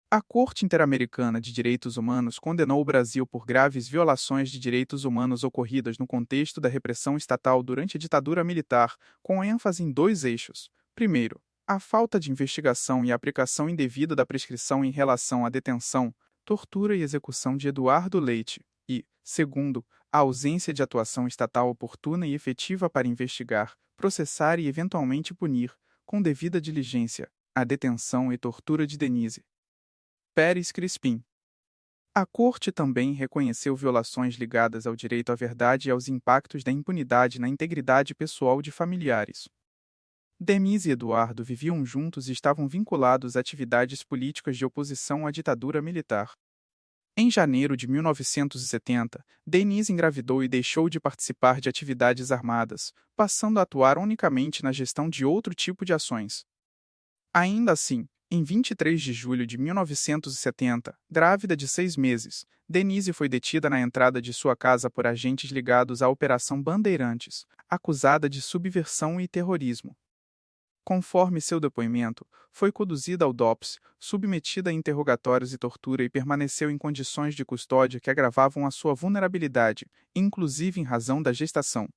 A Corte Interamericana de Direitos Humanos condenou o Brasil por graves violações de direitos humanos ocorridas no contexto da repressão estatal durante a ditadura militar, com ênfase em dois eixos. Primeiro, a falta de investigação e aplicação indevida da prescrição em relação à detenção, tortura e execução de Eduardo Leite. E, segundo, a ausência de atuação estatal oportuna e efetiva para investigar, processar e eventualmente punir, com devida diligência, a detenção e tortura de Denise Pérez Crispim. A Corte também reconheceu violações ligadas ao direito à verdade e aos impactos da impunidade na integridade pessoal de familiares. Denise e Eduardo viviam juntos e estavam vinculados a atividades políticas de oposição à ditadura militar. Em janeiro de 1970, Denise engravidou e deixou de participar de atividades armadas, passando a atuar unicamente na gestão de outro tipo de ações. Ainda assim, em 23 de julho de 1970, grávida de 6 meses, Denise foi detida na entrada de sua casa por agentes ligados à Operação Bandeirantes, acusada de subversão e terrorismo. Conforme seu depoimento, foi conduzida ao DOPS, submetida a interrogatórios e tortura e permaneceu em condições de custódia que agravavam a sua vulnerabilidade, inclusive em razão da gestação.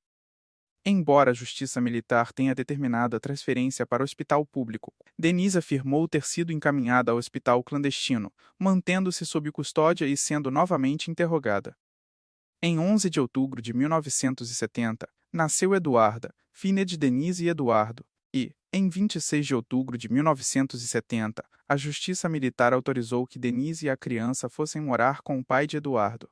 Embora a Justiça Militar tenha determinado a transferência para o hospital público, Denise afirmou ter sido encaminhada ao hospital clandestino, mantendo-se sob custódia e sendo novamente interrogada. Em 11 de outubro de 1970, nasceu Eduarda, filha de Denise e Eduardo, e, em 26 de outubro de 1970, a Justiça Militar autorizou que Denise e a criança fossem morar com o pai de Eduardo.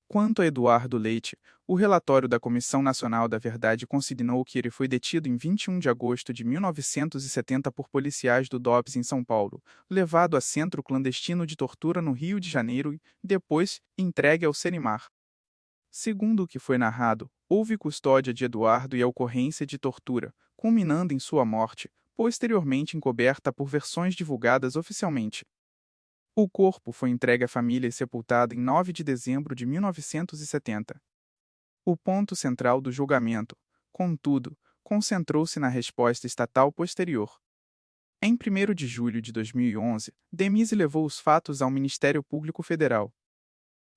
Quanto a Eduardo Leite, o relatório da Comissão Nacional da Verdade consignou que ele foi detido em 21 de agosto de 1970 por policiais do DOPS em São Paulo, levado a centro clandestino de tortura no Rio de Janeiro e, depois, entregue ao Senimar. Segundo o que foi narrado, houve custódia de Eduardo e a ocorrência de tortura, culminando em sua morte, posteriormente encoberta por versões divulgadas oficialmente. O corpo foi entregue à família e sepultado em 9 de dezembro de 1970. O ponto central do julgamento, contudo, concentrou-se na resposta estatal posterior. Em 1º de julho de 2011, Denise levou os fatos ao Ministério Público Federal.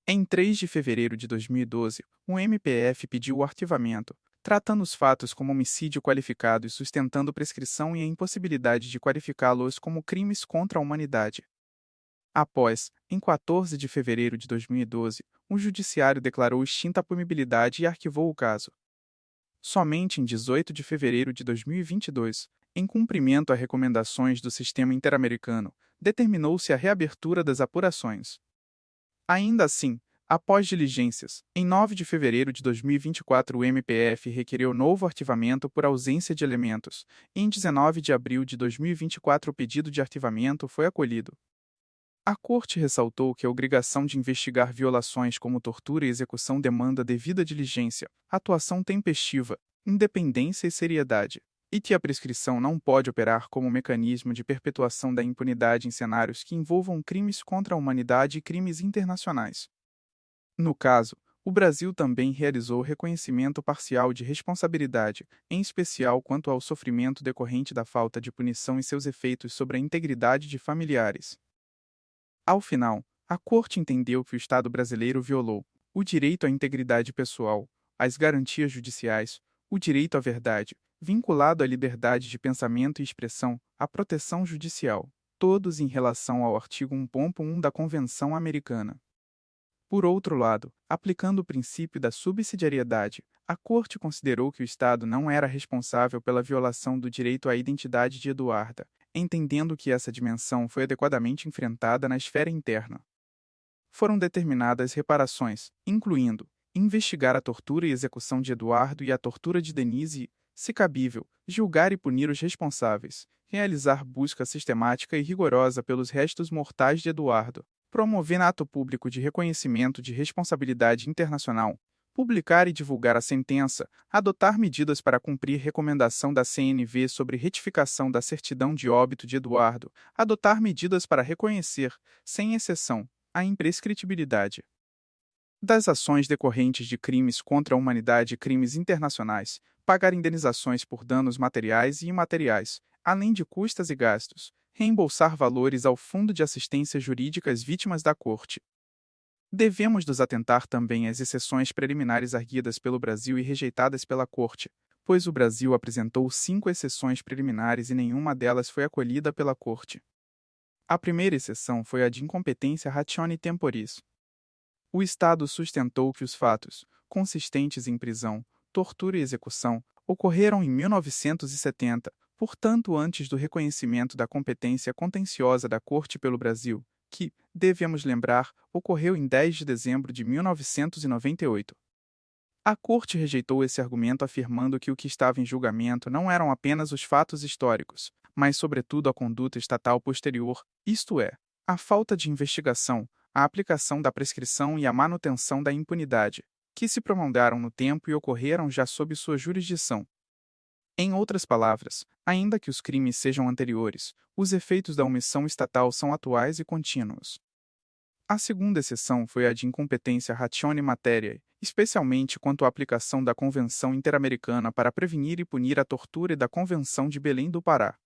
Em 3 de fevereiro de 2012, o MPF pediu o arquivamento, tratando os fatos como homicídio qualificado e sustentando prescrição e a impossibilidade de qualificá-los como crimes contra a humanidade. Após, em 14 de fevereiro de 2012, o Judiciário declarou extinta a punibilidade e arquivou o caso. Somente em 18 de fevereiro de 2022, em cumprimento a recomendações do Sistema Interamericano, determinou-se a reabertura das apurações. Ainda assim, após diligências, em 9 de fevereiro de 2024 o MPF requereu novo arquivamento por ausência de elementos, e em 19 de abril de 2024 o pedido de arquivamento foi acolhido. A Corte ressaltou que a obrigação de investigar violações como tortura e execução demanda devida diligência, atuação tempestiva, independência e seriedade, e que a prescrição não pode operar como mecanismo de perpetuação da impunidade em cenários que envolvam crimes contra a humanidade e crimes internacionais. No caso, o Brasil também realizou reconhecimento parcial de responsabilidade, em especial quanto ao sofrimento decorrente da falta de punição e seus efeitos sobre a integridade de familiares. Ao final, a Corte entendeu que o Estado brasileiro violou o direito à integridade pessoal, as garantias judiciais, o direito à verdade, vinculado à liberdade de pensamento e expressão, à proteção judicial, todos em relação ao artigo 1.1 da Convenção Americana. Por outro lado, aplicando o princípio da subsidiariedade, a Corte considerou que o Estado não era responsável pela violação do direito à identidade de Eduarda, entendendo que essa dimensão foi adequadamente enfrentada na esfera interna. Foram determinadas reparações, incluindo investigar a tortura e execução de Eduardo e a tortura de Denise e, se cabível, julgar e punir os responsáveis, realizar busca sistemática e rigorosa pelos restos mortais de Eduardo, promover ato público de reconhecimento de responsabilidade internacional, publicar e divulgar a sentença, adotar medidas para cumprir recomendação da CNV sobre retificação da certidão de óbito de Eduardo, adotar medidas para reconhecer, sem exceção, a imprescritibilidade das ações decorrentes de crimes contra a humanidade e crimes internacionais, pagar indenizações por danos materiais e imateriais, além de custas e gastos, reembolsar valores ao Fundo de Assistência Jurídica às Vítimas da Corte. Devemos nos atentar também às exceções preliminares arguidas pelo Brasil e rejeitadas pela Corte, pois o Brasil apresentou 5 exceções preliminares e nenhuma delas foi acolhida pela Corte. A primeira exceção foi a de incompetência ratione temporis. O Estado sustentou que os fatos, consistentes em prisão, tortura e execução, ocorreram em 1970, portanto antes do reconhecimento da competência contenciosa da Corte pelo Brasil, que, devemos lembrar, ocorreu em 10 de dezembro de 1998. A Corte rejeitou esse argumento afirmando que o que estava em julgamento não eram apenas os fatos históricos, mas sobretudo a conduta estatal posterior, isto é, a falta de investigação, a aplicação da prescrição e a manutenção da impunidade, que se prolongaram no tempo e ocorreram já sob sua jurisdição. Em outras palavras, ainda que os crimes sejam anteriores, os efeitos da omissão estatal são atuais e contínuos. A segunda exceção foi a de incompetência ratione materiae, especialmente quanto à aplicação da Convenção Interamericana para prevenir e punir a tortura e da Convenção de Belém do Pará.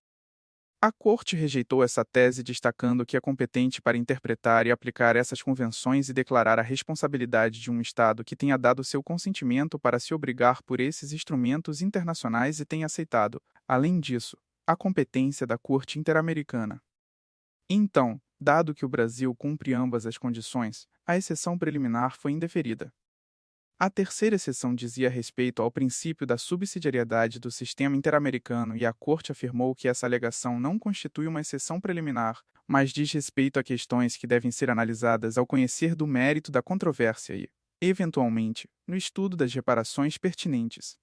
A Corte rejeitou essa tese destacando que é competente para interpretar e aplicar essas convenções e declarar a responsabilidade de um Estado que tenha dado seu consentimento para se obrigar por esses instrumentos internacionais e tenha aceitado, além disso, a competência da Corte Interamericana. Então, dado que o Brasil cumpre ambas as condições, a exceção preliminar foi indeferida. A terceira exceção dizia respeito ao princípio da subsidiariedade do sistema interamericano e a Corte afirmou que essa alegação não constitui uma exceção preliminar, mas diz respeito a questões que devem ser analisadas ao conhecer do mérito da controvérsia e, eventualmente, no estudo das reparações pertinentes.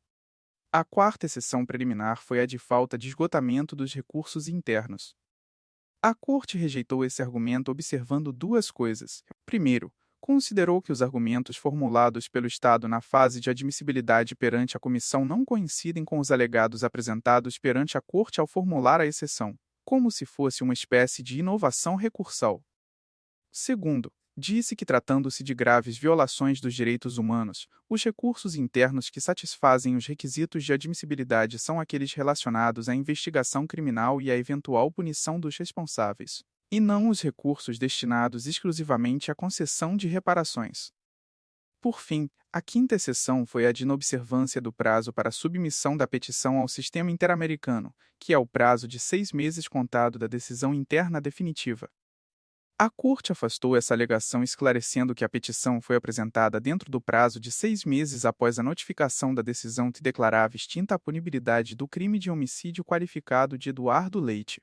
A quarta exceção preliminar foi a de falta de esgotamento dos recursos internos. A Corte rejeitou esse argumento observando duas coisas. Primeiro, considerou que os argumentos formulados pelo Estado na fase de admissibilidade perante a comissão não coincidem com os alegados apresentados perante a Corte ao formular a exceção, como se fosse uma espécie de inovação recursal. Segundo, disse que tratando-se de graves violações dos direitos humanos, os recursos internos que satisfazem os requisitos de admissibilidade são aqueles relacionados à investigação criminal e à eventual punição dos responsáveis, e não os recursos destinados exclusivamente à concessão de reparações. Por fim, a quinta exceção foi a de inobservância do prazo para submissão da petição ao sistema interamericano, que é o prazo de 6 meses contado da decisão interna definitiva. A Corte afastou essa alegação esclarecendo que a petição foi apresentada dentro do prazo de 6 meses após a notificação da decisão que declarava extinta a punibilidade do crime de homicídio qualificado de Eduardo Leite.